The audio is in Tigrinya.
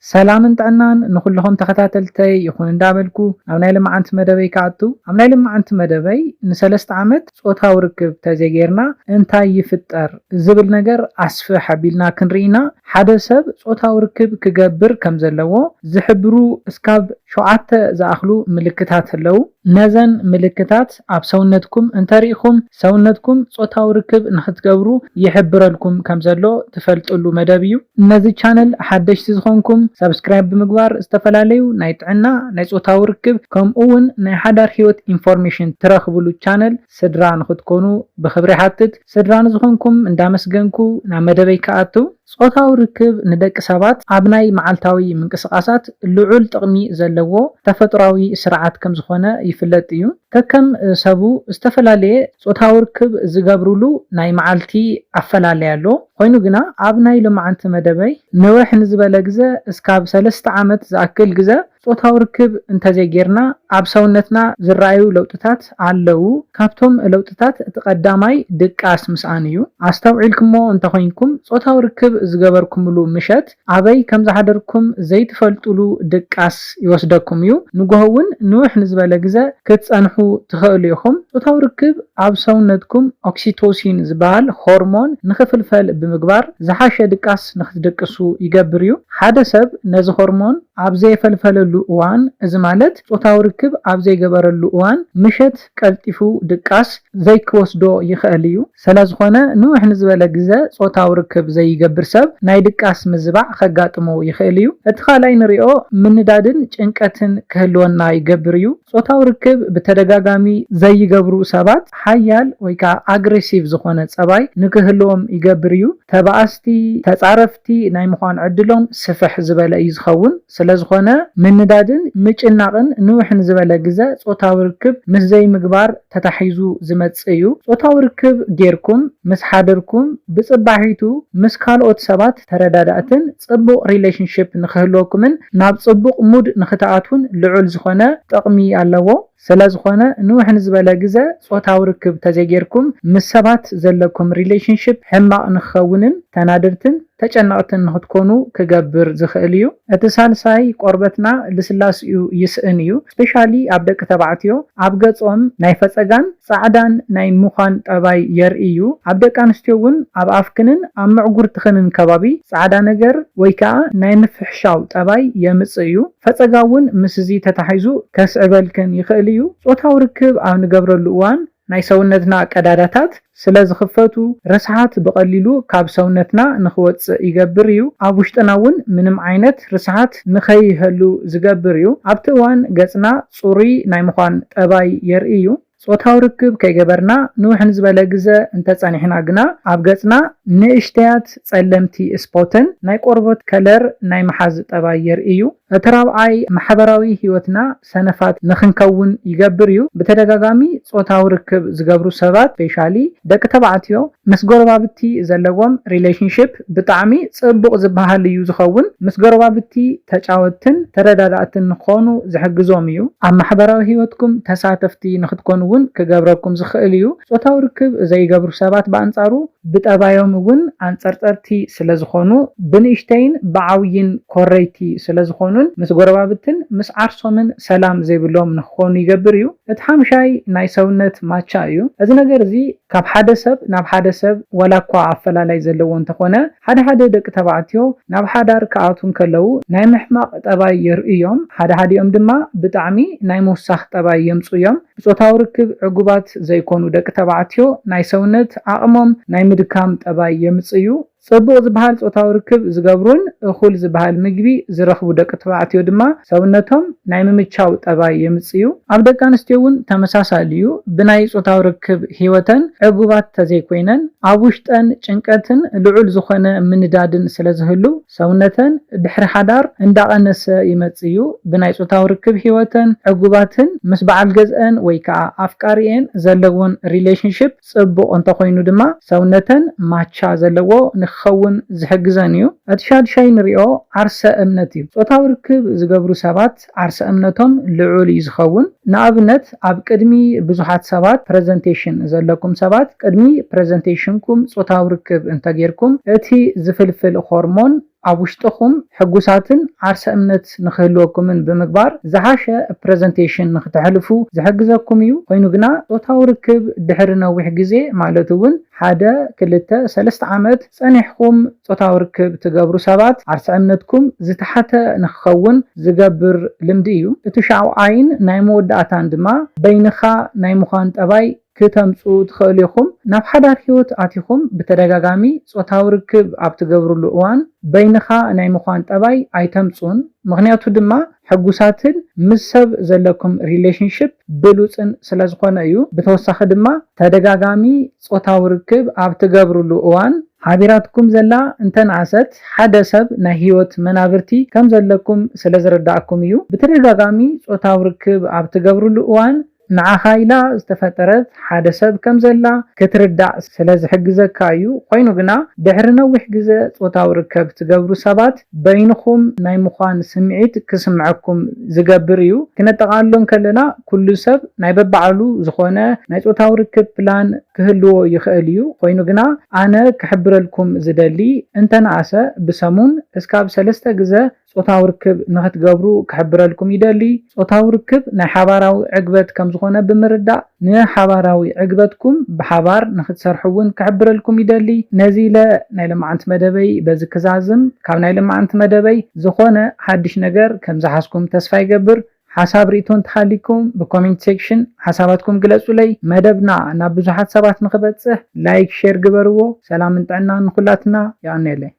سلام طعنان نخلهم تخاتلتي يكون اندابلكو امناي لما عنت مدبي كاتو امناي لما عنت مدبي نسلست عمت صوتاو ركب تزيغيرنا انتاي يفطر زبل نجر اسفه حبيلنا كنرينا حدا سب صوتاو ركب كجبر كم زلو زحبرو اسكاب شوعته زاخلو ملكتات لو نزن ملكتات اب سونتكم انتريخم سونتكم صوتاو ركب نختقبرو يحبرلكم كم زلو تفلطلو مدبيو نزي چانل حدش زخونكم سبسكرايب بمግባር استفلاليو ናይ ጥዕና ናይ ጾታው ርክብ ከምኡውን ናይ ሓዳር ህይወት ኢንፎርሜሽን ትረኽብሉ ቻነል ስድራ ንኽትኮኑ ብኽብሪ ሓትት ስድራ ንዝኾንኩም እንዳመስገንኩ ናብ መደበይ ከኣቱ ጾታው ርክብ ንደቂ ሰባት ኣብ ናይ መዓልታዊ ምንቅስቃሳት ልዑል ጥቕሚ ዘለዎ ተፈጥሯዊ ስርዓት ከም ዝኾነ ይፍለጥ እዩ ከከም ሰቡ استفላለየ ጾታው ርክብ ዝገብሩሉ ናይ መዓልቲ ኣፈላላይ ኣሎ ኮይኑ ግና ኣብ ናይ ልምዓንቲ መደበይ ንውሕ ንዝበለ ግዜ እስካብ 3 ዓመት ዝኣክል ግዜ ጾታው ርክብ እንተዘይጌርና ኣብ ሰውነትና ዝራዩ ለውጥታት ኣለው ካብቶም ለውጥታት ተቀዳማይ ድቃስ ምስኣን እዩ ኣስተውዒልኩሞ እንተኾንኩም ጾታው ርክብ ዝገበርኩምሉ ምሸት ኣበይ ከም ዝሓደርኩም ዘይትፈልጡሉ ድቃስ ይወስደኩም እዩ ንጎውን ንውሕ ንዝበለ ግዜ ክትጸንሑ ትኽእሉ ኢኹም ጾታው ርክብ ኣብ ሰውነትኩም ኦክሲቶሲን ዝበሃል ሆርሞን ንኽፍልፈል ብምግባር ዝሓሸ ድቃስ ንኽትደቅሱ ይገብር እዩ ሓደ ሰብ ነዚ ሆርሞን ኣብ ዘይፈልፈለሉ እዋን እዚ ማለት ጾታው ርክብ ኣብ ዘይገበረሉ እዋን ምሸት ቀልጢፉ ድቃስ ዘይክወስዶ ይኽእል እዩ ስለዝኾነ ንውሕ ንዝበለ ግዜ ጾታው ርክብ ዘይገብር ሰብ ናይ ድቃስ ምዝባዕ ከጋጥሞ ይኽእል እዩ እቲ ካልኣይ ንሪኦ ምንዳድን ጭንቀትን ክህልወና ይገብር እዩ ጾታው ርክብ ብተደጋጋሚ ዘይገብሩ ሰባት ሓያል ወይ ከዓ ኣግሬሲቭ ዝኾነ ጸባይ ንክህልዎም ይገብር እዩ ተባኣስቲ ተጻረፍቲ ናይ ምዃን ዕድሎም ስፍሕ ዝበለ እዩ ዝኸውን ስለዝኾነ ምንዳድን ምጭናቅን ንውሕ ንዝበለ ግዜ ጾታው ርክብ ምስ ዘይምግባር ተታሒዙ ዝመጽእ እዩ ጾታው ርክብ ጌርኩም ምስ ሓደርኩም ብጽባሒቱ ምስ ካልኦት ሰባት ተረዳዳእትን ጽቡቕ ሪሌሽንሺፕ ንክህልወኩምን ናብ ጽቡቕ ሙድ ንክተኣቱን ልዑል ዝኾነ ጥቕሚ ኣለዎ ስለዝኾነ ንውሕ ንዝበለ ግዜ ጾታው ርክብ ተዘይጌርኩም ምስ ሰባት ዘለኩም ሪሌሽንሺፕ ሕማቕ ንኽኸውንን ተናድርትን ተጨናቕትን ንኽትኮኑ ክገብር ዝኽእል እዩ እቲ ሳልሳይ ቆርበትና ልስላስኡ ይስእን እዩ ስፔሻሊ ኣብ ደቂ ተባዕትዮ ኣብ ገጾም ናይ ፈፀጋን ጻዕዳን ናይ ምዃን ጠባይ የርኢ እዩ ኣብ ደቂ ኣንስትዮ እውን ኣብ ኣፍክንን ኣብ ምዕጉር ትኽንን ከባቢ ጻዕዳ ነገር ወይ ከዓ ናይ ምፍሕሻው ጠባይ የምጽእ እዩ ፈፀጋ እውን ምስዚ ተታሒዙ ከስዕበልክን ይኽእል እዩ ጾታው ርክብ ኣብ ንገብረሉ እዋን ናይ ሰውነትና ቀዳዳታት ስለዝኽፈቱ ርስሓት በቀሊሉ ካብ ሰውነትና ንኽወጽእ ይገብር እዩ ኣብ ውሽጥና እውን ምንም ዓይነት ርስሓት ንኸይህሉ ዝገብር እዩ ኣብቲ እዋን ገጽና ጽሩይ ናይ ምዃን ጠባይ የርኢ እዩ ጾታው ርክብ ከይገበርና ንውሕ ንዝበለ ግዜ እንተጸኒሕና ግና ኣብ ገጽና ንእሽተያት ጸለምቲ ስፖትን ናይ ቆርበት ከለር ናይ መሓዝ ጠባይ የርኢ እዩ እቲ ራብዓይ ማሕበራዊ ህይወትና ሰነፋት ንኽንከውን ይገብር እዩ ብተደጋጋሚ ጾታው ርክብ ዝገብሩ ሰባት ስፔሻሊ ደቂ ተባዕትዮ ምስ ጎረባብቲ ዘለዎም ሪሌሽንሺፕ ብጣዕሚ ጽቡቕ ዝበሃል እዩ ዝኸውን ምስ ጎረባብቲ ተጫወትን ተረዳዳእትን ንኾኑ ዝሕግዞም እዩ ኣብ ማሕበራዊ ህይወትኩም ተሳተፍቲ ንኽትኮኑ እውን ክገብረኩም ዝኽእል እዩ ጾታው ርክብ ዘይገብሩ ሰባት በአንጻሩ ብጠባዮም እውን አንጸርጸርቲ ስለዝኾኑ ብንእሽተይን ብዓውይን ኮረይቲ ስለዝኾኑ ምስ ጎረባብትን ምስ ዓርሶምን ሰላም ዘይብሎም ንኽኾኑ ይገብር እዩ እቲ ሓምሻይ ናይ ሰውነት ማቻ እዩ እዚ ነገር እዚ ካብ ሓደ ሰብ ናብ ሓደ ሰብ ወላኳ ኣፈላላይ ዘለዎ እንተኾነ ሓደ ደቂ ተባዕትዮ ናብ ሓዳር ከኣቱን ከለው ናይ ምሕማቕ ጠባይ የርእዮም ሓዲኦም ድማ ብጣዕሚ ናይ ምውሳኽ ጠባይ የምጽኡ እዮም ጾታው ርክብ ዕጉባት ዘይኮኑ ደቂ ተባዕትዮ ናይ ሰውነት ኣቕሞም ናይ ምድካም ጠባይ የምጽኡ እዩ ጽቡቕ ዝበሃል ጾታው ርክብ ዝገብሩን እኹል ዝበሃል ምግቢ ዝረኽቡ ደቂ ተባዕትዮ ድማ ሰውነቶም ናይ ምምቻው ጠባይ የምጽኡ እዩ ኣብ ደቂ ኣንስትዮ እውን ተመሳሳሊ እዩ ብናይ ጾታው ርክብ ህይወተን ዕጉባት ተዘይኮይነን ኣብ ውሽጠን ጭንቀትን ልዑል ዝኾነ ምንዳድን ስለዝህሉ ሰውነተን ድሕሪ ሓዳር እንዳቐነሰ ይመጽእ እዩ ብናይ ጾታው ርክብ ህይወተን ዕጉባትን ምስ በዓል ገዝአን ወይ ከዓ ኣፍቃሪአን ዘለዎን ሪሌሽንሺፕ ጽቡቕ እንተኾይኑ ድማ ሰውነተን ማቻ ዘለዎ ንኽኸውን ዝሕግዘን እዩ እቲ ሻድሻይ ንሪኦ ዓርሰ እምነት እዩ ጾታው ርክብ ዝገብሩ ሰባት ዓርሰ እምነቶም ልዑል እዩ ዝኸውን ንኣብነት ኣብ ቅድሚ ብዙሓት ሰባት ፕሬዘንቴሽን ዘለኩም ሰባት ቅድሚ ፕሬዘንቴሽንኩም ጾታው ርክብ እንተጌርኩም እቲ ዝፍልፍል ሆርሞን ኣብ ውሽጥኹም ሕጉሳትን ዓርሰ እምነት ንክህልወኩምን ብምግባር ዝሓሸ ፕሬዘንቴሽን ንክትሕልፉ ዝሕግዘኩም እዩ። ኮይኑ ግና ፆታዊ ርክብ ድሕሪ ነዊሕ ግዜ ማለት እውን 1-2-3 ዓመት ፀኒሕኩም ፆታዊ ርክብ ትገብሩ ሰባት ዓርሰ እምነትኩም ዝተሓተ ንክኸውን ዝገብር ልምዲ እዩ። እቲ ሻውዓይን ናይ መወዳእታን ድማ በይንኻ ናይ ምዃን ጠባይ ክትምፁ ትኽእሉ ኢኹም። ናብ ሓዳር ሂወት ኣቲኹም ብተደጋጋሚ ፆታዊ ርክብ ኣብ ትገብሩሉ እዋን በይንኻ ናይ ምዃን ጠባይ ኣይተምፁን። ምክንያቱ ድማ ሕጉሳትን ምስ ሰብ ዘለኩም ሪሌሽንሽፕ ብሉፅን ስለ ዝኾነ እዩ። ብተወሳኺ ድማ ተደጋጋሚ ፆታዊ ርክብ ኣብ ትገብሩሉ እዋን ሓቢራትኩም ዘላ እንተንኣሰት ሓደ ሰብ ናይ ሂወት መናብርቲ ከም ዘለኩም ስለ ዝረዳእኩም እዩ። ብተደጋጋሚ ፆታዊ ርክብ ኣብ ትገብሩሉ እዋን ንዓኻ ኢላ ዝተፈጠረት ሓደ ሰብ ከም ዘላ ክትርዳእ ስለ ዝሕግዘካ እዩ። ኮይኑ ግና ድሕሪ ነዊሕ ግዜ ፆታዊ ርክብ ትገብሩ ሰባት በይንኹም ናይ ምዃን ስምዒት ክስምዐኩም ዝገብር እዩ። ክነጠቃልሎም ከለና ኩሉ ሰብ ናይ በባዕሉ ዝኾነ ናይ ፆታዊ ርክብ ፕላን ክህልዎ ይኽእል እዩ። ኮይኑ ግና ኣነ ክሕብረልኩም ዝደሊ እንተንኣሰ ብሰሙን እስካብ 3 ግዜ ፆታዊ ርክብ ንክትገብሩ ክሕብረልኩም ይደሊ። ፆታዊ ርክብ ናይ ሓባራዊ ዕግበት ከም ዝኾነ ብምርዳእ ንሓባራዊ ዕግበትኩም ብሓባር ንክትሰርሑ እውን ክሕብረልኩም ይደሊ። ነዚ ኢለ ናይ ሎማዓንቲ መደበይ በዚ ክዛዝም ካብ ናይ ሎማዓንቲ መደበይ ዝኾነ ሓድሽ ነገር ከም ዝሓስኩም ተስፋ ይገብር። ሓሳብ ሪእቶን ተሃሊኩም ብኮሜንት ሴክሽን ሓሳባትኩም ግለጹለይ። መደብና ናብ ብዙሓት ሰባት ንክበፅሕ ላይክ ሼር ግበርዎ። ሰላምን ጥዕናን ንኩላትና ይቀኒየለይ።